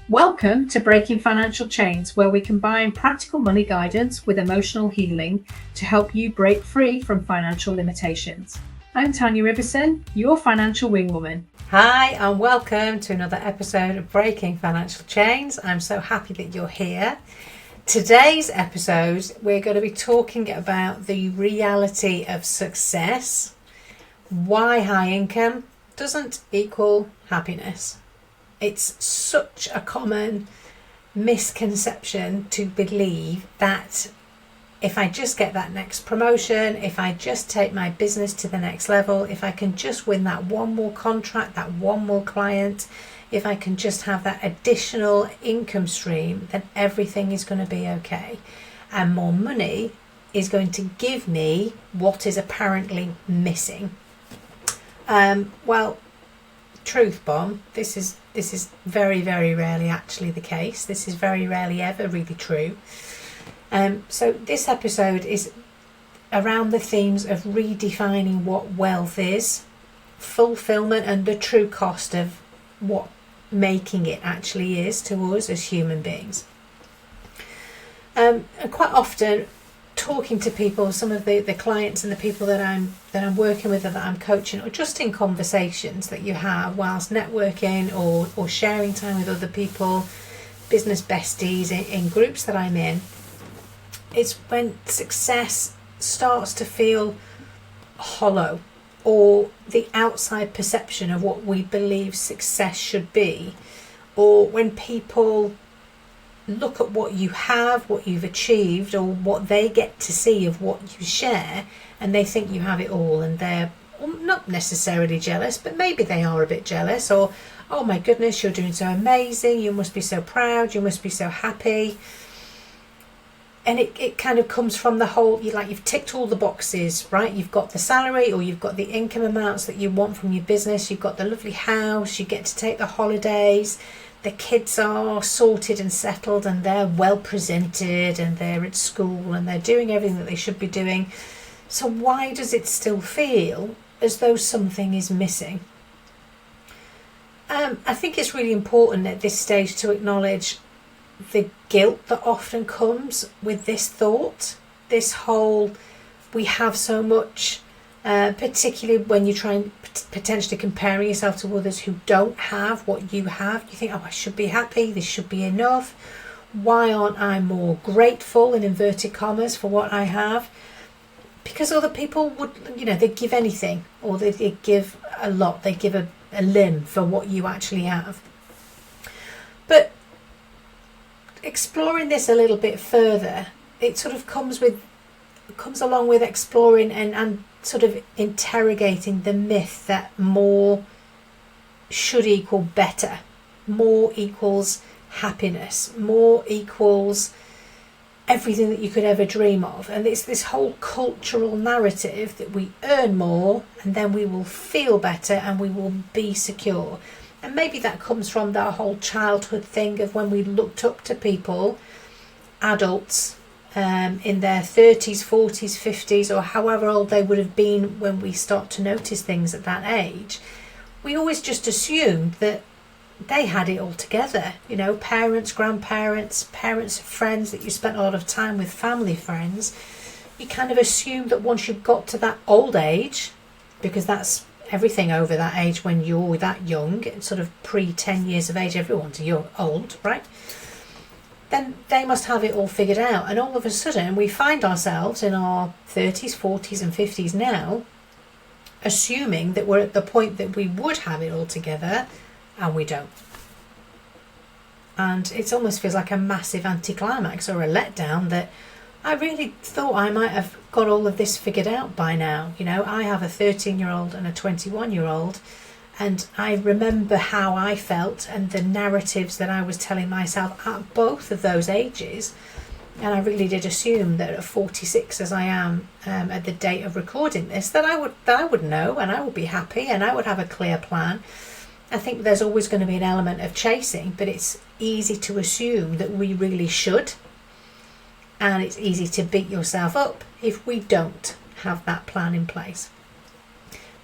Welcome to Breaking Financial Chains, where we combine practical money guidance with emotional healing to help you break free from financial limitations. I'm Tanya Ibberson, your financial wingwoman. Hi, and welcome to another episode of Breaking Financial Chains. I'm so happy that you're here. Today's episode, we're going to be talking about the reality of success, why high income doesn't equal happiness. It's such a common misconception to believe that if I just get that next promotion, if I just take my business to the next level, if I can just win that one more contract, that one more client, if I can just have that additional income stream, then everything is going to be okay. And more money is going to give me what is apparently missing. Truth bomb, this is very, very rarely actually the case. This is very rarely ever really true. So this episode is around the themes of redefining what wealth is, fulfilment, and the true cost of what making it actually is to us as human beings. And quite often, talking to people, some of the clients and the people that I'm working with and that I'm coaching, or just in conversations that you have whilst networking or sharing time with other people, business besties in groups that I'm in, it's when success starts to feel hollow, or the outside perception of what we believe success should be, or when people look at what you have, what you've achieved, or what they get to see of what you share, and they think you have it all, and they're not necessarily jealous, but maybe they are a bit jealous, or, oh my goodness, you're doing so amazing, you must be so proud, you must be so happy. And it kind of comes from the whole, you've ticked all the boxes, right? You've got the salary, or you've got the income amounts that you want from your business, you've got the lovely house, you get to take the holidays, the kids are sorted and settled, and they're well presented, and they're at school, and they're doing everything that they should be doing. So why does it still feel as though something is missing? I think it's really important at this stage to acknowledge the guilt that often comes with this thought, this whole, we have so much, particularly when you try and potentially comparing yourself to others who don't have what you have. You think, oh, I should be happy, this should be enough. Why aren't I more grateful, in inverted commas, for what I have? Because other people would, they give anything, or they give a lot, they give a limb for what you actually have. But exploring this a little bit further, it sort of comes along with exploring and sort of interrogating the myth that more should equal better, more equals happiness, more equals everything that you could ever dream of. And it's this whole cultural narrative that we earn more and then we will feel better and we will be secure. And maybe that comes from that whole childhood thing of when we looked up to people, adults, in their 30s, 40s, 50s, or however old they would have been when we start to notice things at that age. We always just assumed that they had it all together. Parents, grandparents, parents of friends that you spent a lot of time with, family friends. You kind of assumed that once you got to that old age, because that's everything over that age when you're that young, sort of pre-10 years of age, everyone's old, right? Then they must have it all figured out. And all of a sudden we find ourselves in our 30s, 40s and 50s now, assuming that we're at the point that we would have it all together, and we don't. And it almost feels like a massive anticlimax or a letdown that I really thought I might have got all of this figured out by now. I have a 13-year-old and a 21-year-old, and I remember how I felt and the narratives that I was telling myself at both of those ages. And I really did assume that at 46, as I am at the date of recording this, that I would know, and I would be happy, and I would have a clear plan. I think there's always going to be an element of chasing, but it's easy to assume that we really should. And it's easy to beat yourself up if we don't have that plan in place.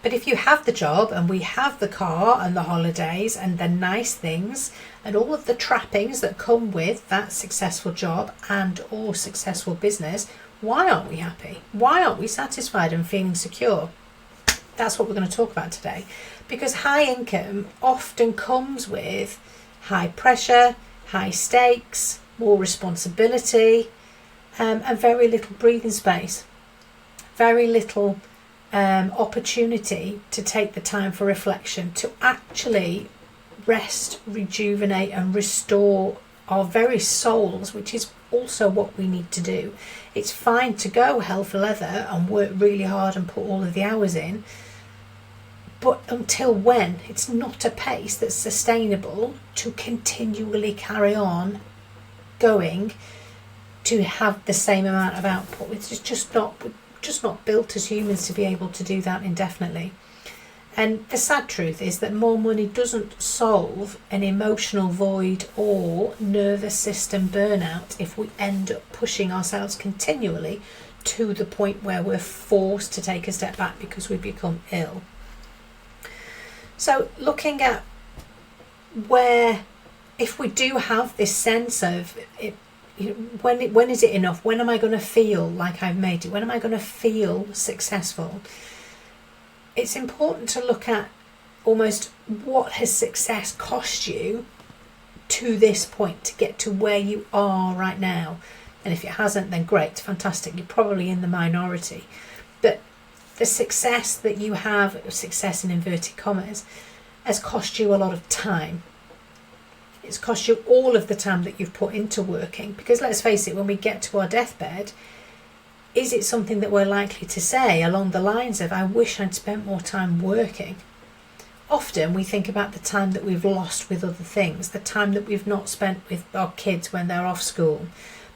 But if you have the job, and we have the car and the holidays and the nice things and all of the trappings that come with that successful job and or successful business, why aren't we happy? Why aren't we satisfied and feeling secure? That's what we're going to talk about today, because high income often comes with high pressure, high stakes, more responsibility, and very little breathing space, very little opportunity to take the time for reflection, to actually rest, rejuvenate and restore our very souls, which is also what we need to do. It's fine to go hell for leather and work really hard and put all of the hours in, but until when? It's not a pace that's sustainable to continually carry on going to have the same amount of output. It's just not built as humans to be able to do that indefinitely. And the sad truth is that more money doesn't solve an emotional void or nervous system burnout if we end up pushing ourselves continually to the point where we're forced to take a step back because we become ill. So looking at where, if we do have this sense of it, when is it enough? When am I going to feel like I've made it? When am I going to feel successful? It's important to look at almost what has success cost you to this point to get to where you are right now. And if it hasn't, then great, fantastic. You're probably in the minority. But the success that you have, success in inverted commas, has cost you a lot of time. It's cost you all of the time that you've put into working. Because let's face it, when we get to our deathbed, is it something that we're likely to say along the lines of, I wish I'd spent more time working? Often we think about the time that we've lost with other things, the time that we've not spent with our kids when they're off school,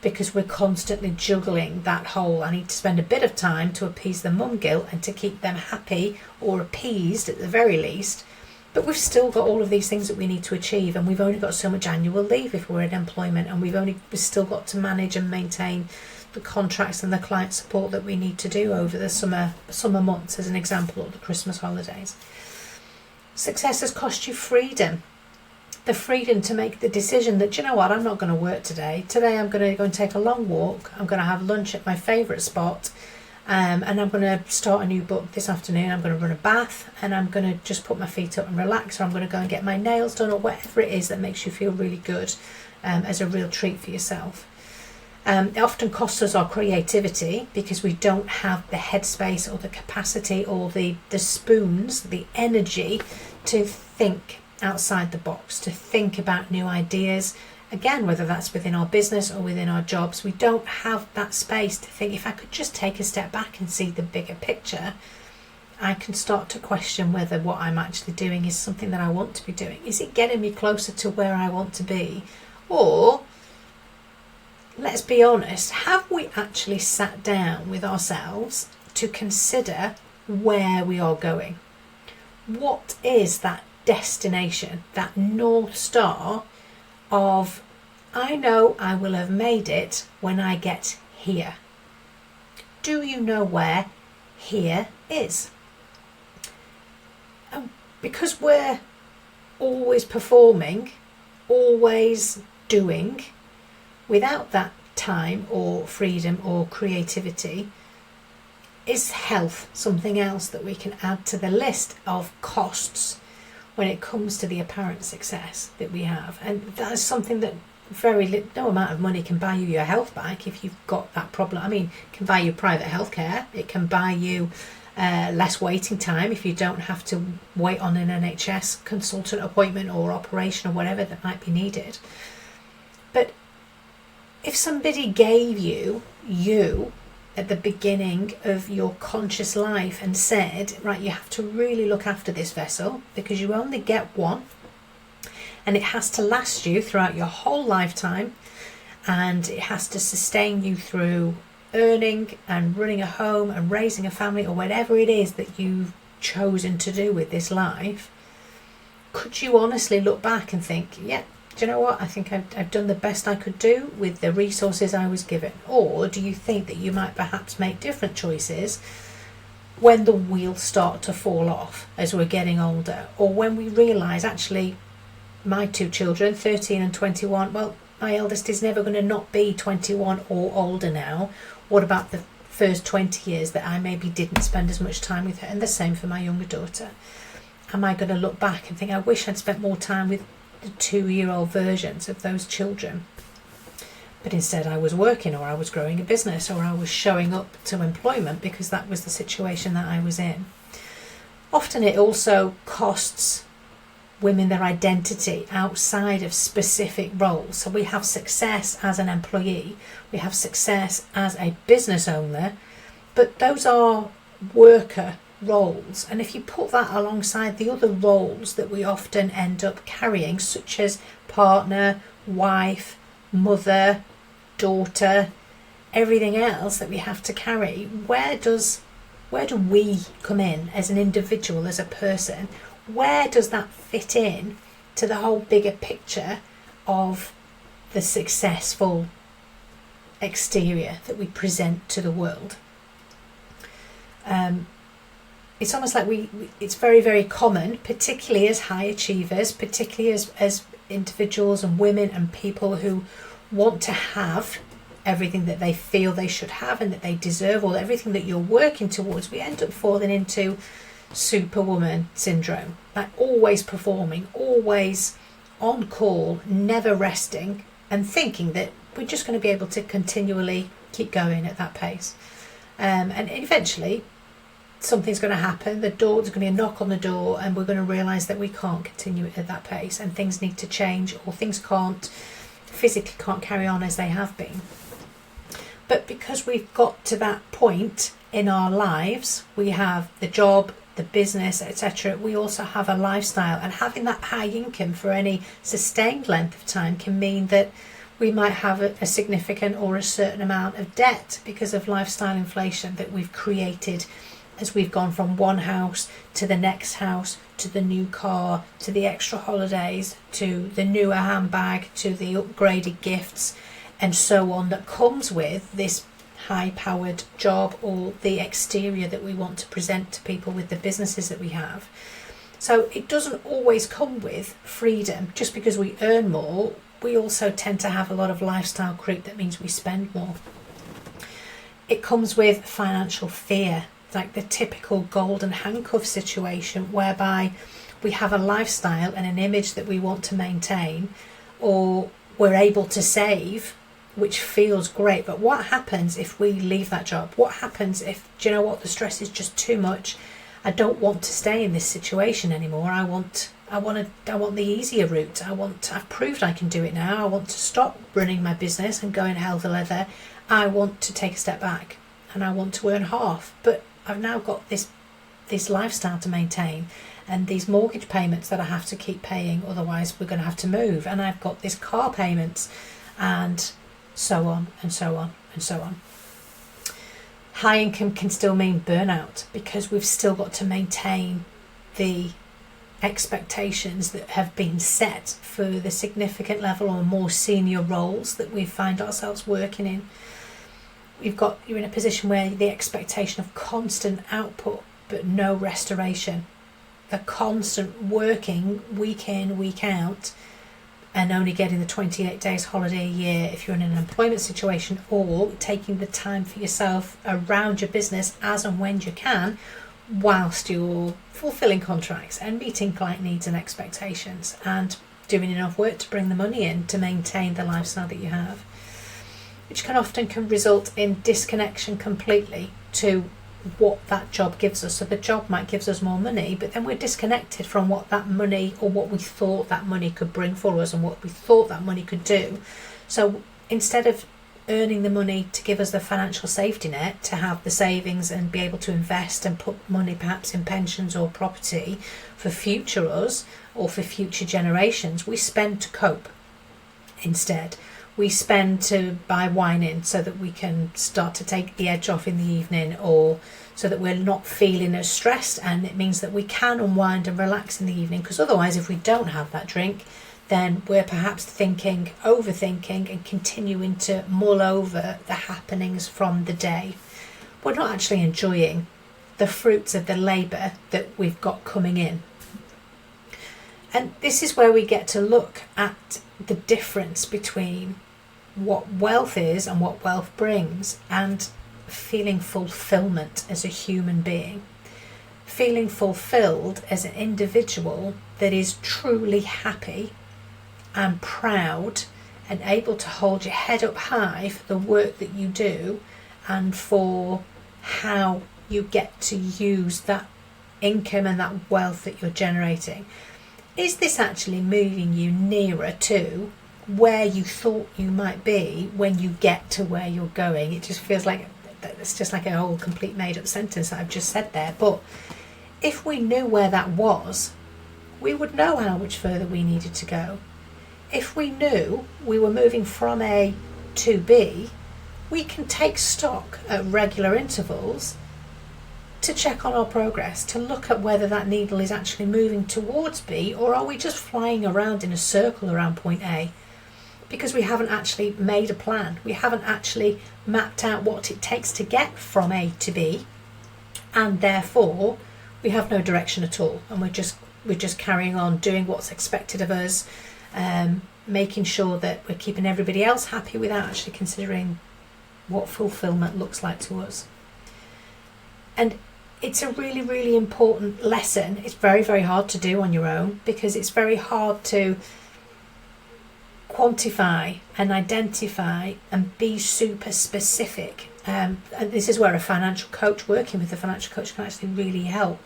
because we're constantly juggling that whole, I need to spend a bit of time to appease the mum guilt and to keep them happy or appeased at the very least. But we've still got all of these things that we need to achieve, and we've only got so much annual leave if we're in employment, and we've still got to manage and maintain the contracts and the client support that we need to do over the summer months, as an example, or the Christmas holidays. Success has cost you freedom. The freedom to make the decision that, you know what, I'm not going to work today. Today I'm going to go and take a long walk. I'm going to have lunch at my favourite spot. And I'm going to start a new book this afternoon. I'm going to run a bath and I'm going to just put my feet up and relax, or I'm going to go and get my nails done, or whatever it is that makes you feel really good, as a real treat for yourself. It often costs us our creativity because we don't have the headspace or the capacity or the spoons, the energy to think outside the box, to think about new ideas. Again, whether that's within our business or within our jobs, we don't have that space to think, if I could just take a step back and see the bigger picture, I can start to question whether what I'm actually doing is something that I want to be doing. Is it getting me closer to where I want to be? Or, let's be honest, have we actually sat down with ourselves to consider where we are going? What is that destination, that North Star of, I know I will have made it when I get here? Do you know where here is? Because we're always performing, always doing, without that time or freedom or creativity, is health something else that we can add to the list of costs when it comes to the apparent success that we have? And that is something that no amount of money can buy you your health back if you've got that problem. I mean, it can buy you private healthcare. It can buy you less waiting time if you don't have to wait on an NHS consultant appointment or operation or whatever that might be needed. But if somebody gave you at the beginning of your conscious life and said, right, you have to really look after this vessel because you only get one and it has to last you throughout your whole lifetime, and it has to sustain you through earning and running a home and raising a family or whatever it is that you've chosen to do with this life, could you honestly look back and think, yeah, do you know what, I think I've done the best I could do with the resources I was given? Or do you think that you might perhaps make different choices when the wheels start to fall off as we're getting older, or when we realise actually my two children, 13 and 21, well, my eldest is never going to not be 21 or older now. What about the first 20 years that I maybe didn't spend as much time with her? And the same for my younger daughter. Am I going to look back and think, I wish I'd spent more time with the 2-year-old versions of those children? But instead I was working, or I was growing a business, or I was showing up to employment because that was the situation that I was in. Often it also costs women their identity outside of specific roles. So we have success as an employee, we have success as a business owner, but those are worker roles. And if you put that alongside the other roles that we often end up carrying, such as partner, wife, mother, daughter, everything else that we have to carry, where do we come in as an individual, as a person? Where does that fit in to the whole bigger picture of the successful exterior that we present to the world? It's almost like it's very, very common, particularly as high achievers, particularly as individuals and women and people who want to have everything that they feel they should have and that they deserve, or everything that you're working towards. We end up falling into Superwoman syndrome, like always performing, always on call, never resting, and thinking that we're just going to be able to continually keep going at that pace. And eventually something's going to happen, there's going to be a knock on the door, and we're going to realise that we can't continue at that pace, and things need to change, or things physically can't carry on as they have been. But because we've got to that point in our lives, we have the job, the business, etc., we also have a lifestyle, and having that high income for any sustained length of time can mean that we might have a significant or a certain amount of debt because of lifestyle inflation that we've created as we've gone from one house to the next house, to the new car, to the extra holidays, to the newer handbag, to the upgraded gifts, and so on, that comes with this high-powered job or the exterior that we want to present to people with the businesses that we have. So it doesn't always come with freedom. Just because we earn more, we also tend to have a lot of lifestyle creep that means we spend more. It comes with financial fear, like the typical golden handcuff situation, whereby we have a lifestyle and an image that we want to maintain, or we're able to save, which feels great. But what happens if we leave that job? What happens if, do you know what, the stress is just too much? I don't want to stay in this situation anymore. I want the easier route. I've proved I can do it now. I want to stop running my business and going hell for leather. I want to take a step back, and I want to earn half. But I've now got this lifestyle to maintain, and these mortgage payments that I have to keep paying, otherwise we're going to have to move, and I've got this car payments, and so on and so on and so on. High income can still mean burnout, because we've still got to maintain the expectations that have been set for the significant level or more senior roles that we find ourselves working in. You're in a position where the expectation of constant output but no restoration, the constant working week in, week out, and only getting the 28 days holiday a year if you're in an employment situation, or taking the time for yourself around your business as and when you can, whilst you're fulfilling contracts and meeting client needs and expectations and doing enough work to bring the money in to maintain the lifestyle that you have, which can result in disconnection completely to what that job gives us. So the job might give us more money, but then we're disconnected from what that money, or what we thought that money could bring for us and what we thought that money could do. So instead of earning the money to give us the financial safety net to have the savings and be able to invest and put money perhaps in pensions or property for future us or for future generations, we spend to cope instead. We spend to buy wine in so that we can start to take the edge off in the evening, or so that we're not feeling as stressed, and it means that we can unwind and relax in the evening, because otherwise if we don't have that drink, then we're perhaps overthinking and continuing to mull over the happenings from the day. We're not actually enjoying the fruits of the labour that we've got coming in. And this is where we get to look at the difference between what wealth is and what wealth brings, and feeling fulfillment as a human being. Feeling fulfilled as an individual that is truly happy and proud and able to hold your head up high for the work that you do and for how you get to use that income and that wealth that you're generating. Is this actually moving you nearer to where you thought you might be when you get to where you're going? It just feels like it's just like a whole complete made up sentence that I've just said there. But if we knew where that was, we would know how much further we needed to go. If we knew we were moving from A to B, we can take stock at regular intervals to check on our progress, to look at whether that needle is actually moving towards B, or are we just flying around in a circle around point A because we haven't actually made a plan. We haven't actually mapped out what it takes to get from A to B, and therefore we have no direction at all, and we're just carrying on doing what's expected of us, making sure that we're keeping everybody else happy without actually considering what fulfillment looks like to us. And it's a really, really important lesson. It's very, very hard to do on your own, because it's very hard to quantify and identify and be super specific. And this is where a financial coach, working with a financial coach, can actually really help.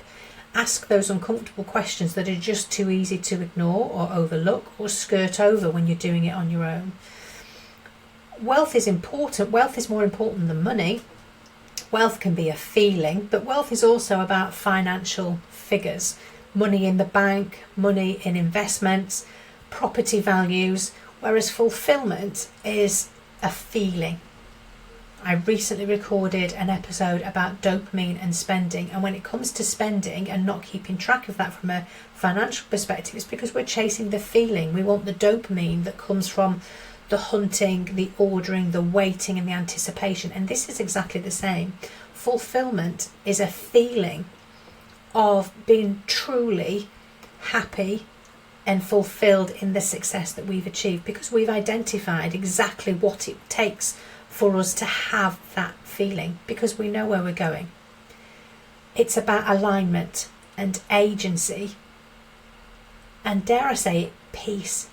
Ask those uncomfortable questions that are just too easy to ignore or overlook or skirt over when you're doing it on your own. Wealth is important. Wealth is more important than money. Wealth can be a feeling, but wealth is also about financial figures. Money in the bank, money in investments, property values, whereas fulfillment is a feeling. I recently recorded an episode about dopamine and spending, and when it comes to spending and not keeping track of that from a financial perspective, it's because we're chasing the feeling. We want the dopamine that comes from the hunting, the ordering, the waiting and the anticipation, and this is exactly the same. Fulfillment is a feeling of being truly happy and fulfilled in the success that we've achieved, because we've identified exactly what it takes for us to have that feeling, because we know where we're going. It's about alignment and agency, and dare I say it, peace.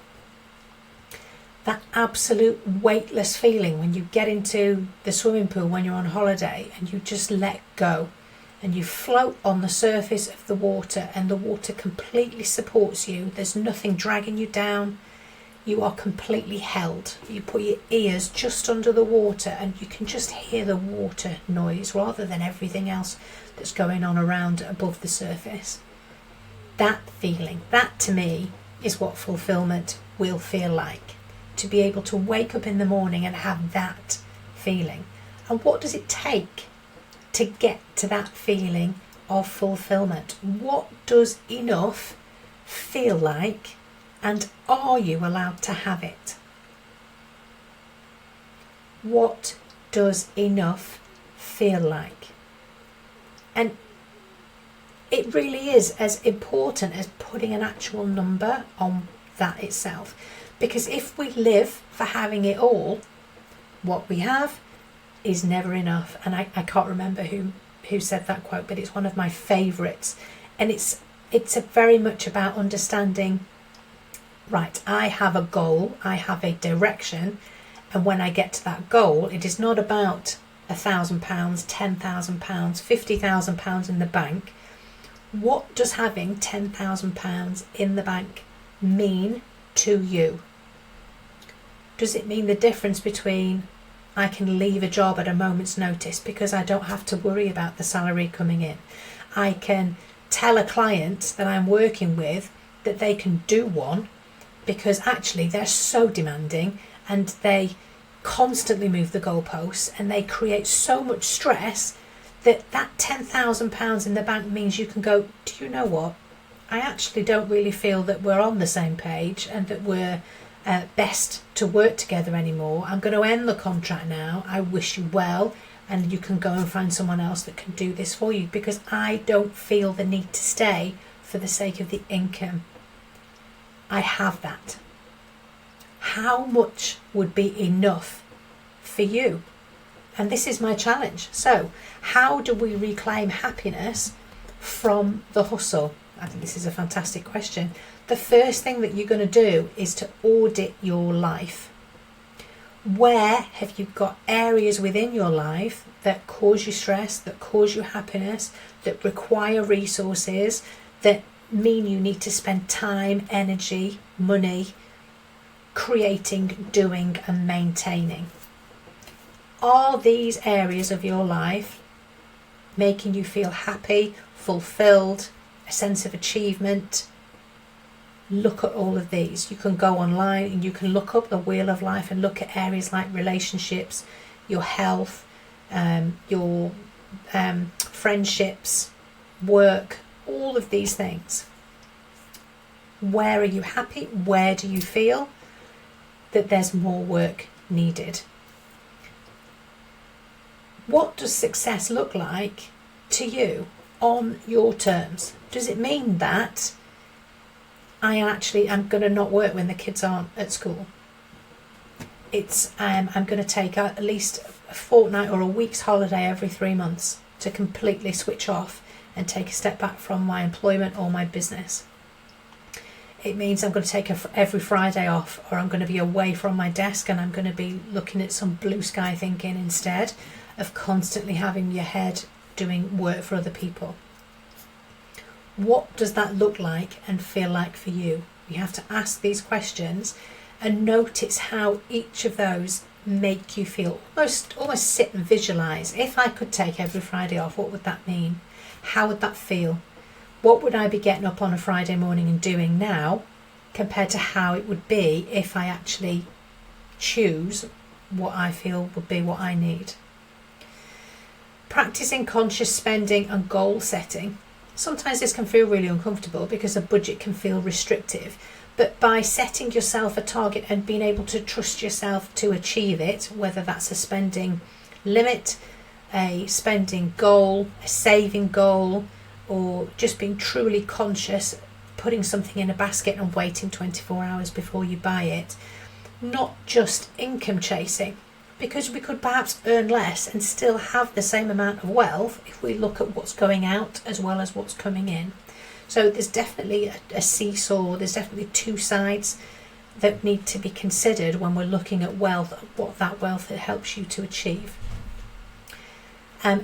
That absolute weightless feeling when you get into the swimming pool when you're on holiday and you just let go and you float on the surface of the water, and the water completely supports you. There's nothing dragging you down. You are completely held. You put your ears just under the water and you can just hear the water noise rather than everything else that's going on around above the surface. That feeling, that to me is what fulfillment will feel like. To be able to wake up in the morning and have that feeling. And what does it take to get to that feeling of fulfillment? What does enough feel like? And are you allowed to have it? What does enough feel like? And it really is as important as putting an actual number on that itself. Because if we live for having it all, what we have is never enough. And I can't remember who said that quote, but it's one of my favourites. And it's very much about understanding, right, I have a goal, I have a direction, and when I get to that goal, it is not about £1,000, £10,000, £50,000 in the bank. What does having £10,000 in the bank mean to you? Does it mean the difference between I can leave a job at a moment's notice because I don't have to worry about the salary coming in? I can tell a client that I'm working with that they can do one because actually they're so demanding and they constantly move the goalposts and they create so much stress that £10,000 in the bank means you can go, do you know what? I actually don't really feel that we're on the same page and that we're best to work together anymore. I'm going to end the contract now. I wish you well. and you can go and find someone else that can do this for you, because I don't feel the need to stay for the sake of the income. I have that. How much would be enough for you? And this is my challenge. So how do we reclaim happiness from the hustle? I think this is a fantastic question. The first thing that you're going to do is to audit your life. Where have you got areas within your life that cause you stress, that cause you happiness, that require resources, that mean you need to spend time, energy, money creating, doing and maintaining? Are these areas of your life making you feel happy, fulfilled, a sense of achievement? Look at all of these. You can go online and you can look up the wheel of life and look at areas like relationships, your health, your friendships, work, all of these things. Where are you happy? Where do you feel that there's more work needed? What does success look like to you on your terms? Does it mean that I am going to not work when the kids aren't at school? It's I'm going to take at least a fortnight or a week's holiday every 3 months to completely switch off and take a step back from my employment or my business. It means I'm going to take every Friday off, or I'm going to be away from my desk and I'm going to be looking at some blue sky thinking instead of constantly having your head doing work for other people. What does that look like and feel like for you? You have to ask these questions and notice how each of those make you feel. Almost sit and visualize. If I could take every Friday off, what would that mean? How would that feel? What would I be getting up on a Friday morning and doing now compared to how it would be if I actually choose what I feel would be what I need? Practicing conscious spending and goal setting. Sometimes this can feel really uncomfortable because a budget can feel restrictive, but by setting yourself a target and being able to trust yourself to achieve it, whether that's a spending limit, a spending goal, a saving goal, or just being truly conscious, putting something in a basket and waiting 24 hours before you buy it, not just income chasing. Because we could perhaps earn less and still have the same amount of wealth if we look at what's going out as well as what's coming in. So there's definitely a seesaw, there's definitely two sides that need to be considered when we're looking at wealth, what that wealth helps you to achieve.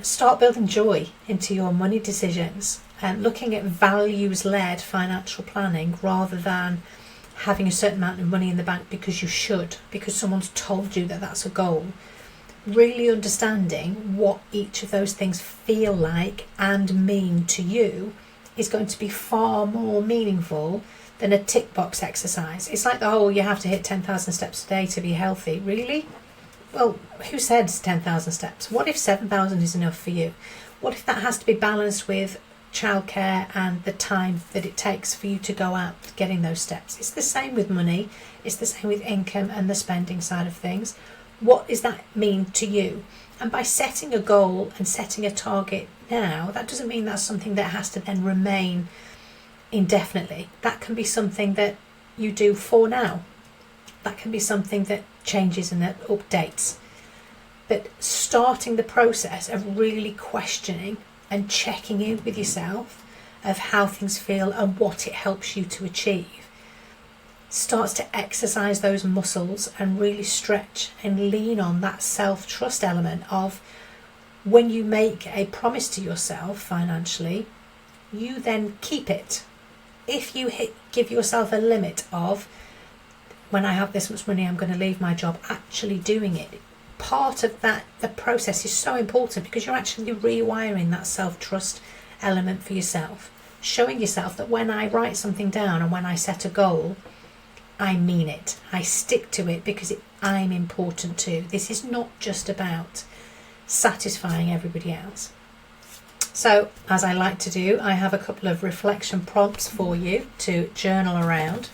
Start building joy into your money decisions and looking at values-led financial planning rather than having a certain amount of money in the bank because you should, because someone's told you that that's a goal. Really understanding what each of those things feel like and mean to you is going to be far more meaningful than a tick box exercise. It's like the whole you have to hit 10,000 steps a day to be healthy. Really? Well, who said 10,000 steps? What if 7,000 is enough for you? What if that has to be balanced with childcare and the time that it takes for you to go out getting those steps? It's the same with money. It's the same with income and the spending side of things. What does that mean to you? And by setting a goal and setting a target now, that doesn't mean that's something that has to then remain indefinitely. That can be something that you do for now. That can be something that changes and that updates. But starting the process of really questioning and checking in with yourself of how things feel and what it helps you to achieve starts to exercise those muscles and really stretch and lean on that self-trust element of when you make a promise to yourself financially, you then keep it. If you give yourself a limit of when I have this much money I'm going to leave my job, actually doing it, part of that, the process is so important because you're actually rewiring that self-trust element for yourself, showing yourself that when I write something down and when I set a goal, I mean it. I stick to it because I'm important too. This is not just about satisfying everybody else. So, as I like to do, I have a couple of reflection prompts for you to journal around.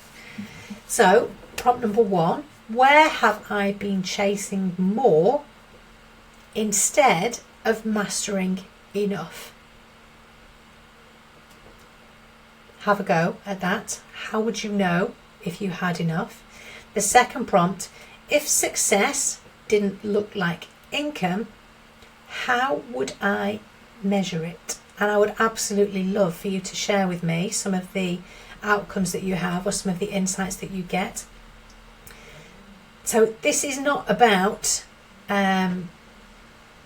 So, prompt number 1, where have I been chasing more instead of mastering enough? Have a go at that. How would you know if you had enough? The second prompt, if success didn't look like income, how would I measure it? And I would absolutely love for you to share with me some of the outcomes that you have or some of the insights that you get. So this is not about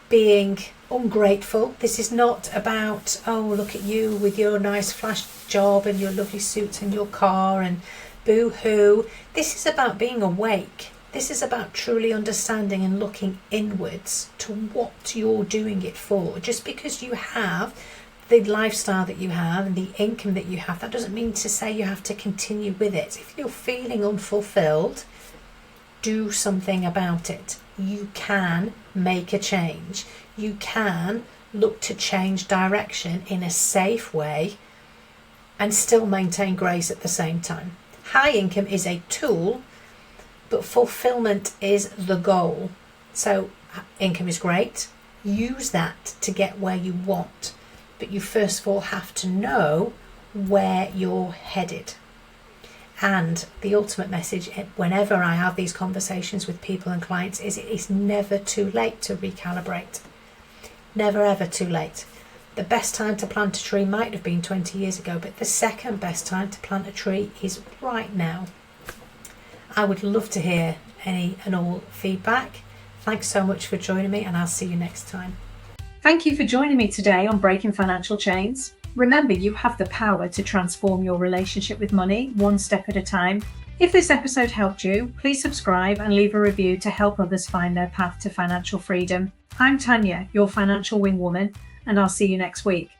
being ungrateful. This is not about, oh, look at you with your nice flash job and your lovely suit and your car and boo-hoo. This is about being awake. This is about truly understanding and looking inwards to what you're doing it for. Just because you have the lifestyle that you have and the income that you have, that doesn't mean to say you have to continue with it. If you're feeling unfulfilled, do something about it. You can make a change. You can look to change direction in a safe way and still maintain grace at the same time. High income is a tool, but fulfillment is the goal. So income is great. Use that to get where you want. But you first of all have to know where you're headed. And the ultimate message, whenever I have these conversations with people and clients, is it is never too late to recalibrate. Never ever too late. The best time to plant a tree might have been 20 years ago, but the second best time to plant a tree is right now. I would love to hear any and all feedback. Thanks so much for joining me, and I'll see you next time. Thank you for joining me today on Breaking Financial Chains. Remember, you have the power to transform your relationship with money one step at a time. If this episode helped you, please subscribe and leave a review to help others find their path to financial freedom. I'm Tanya, your financial wing woman, and I'll see you next week.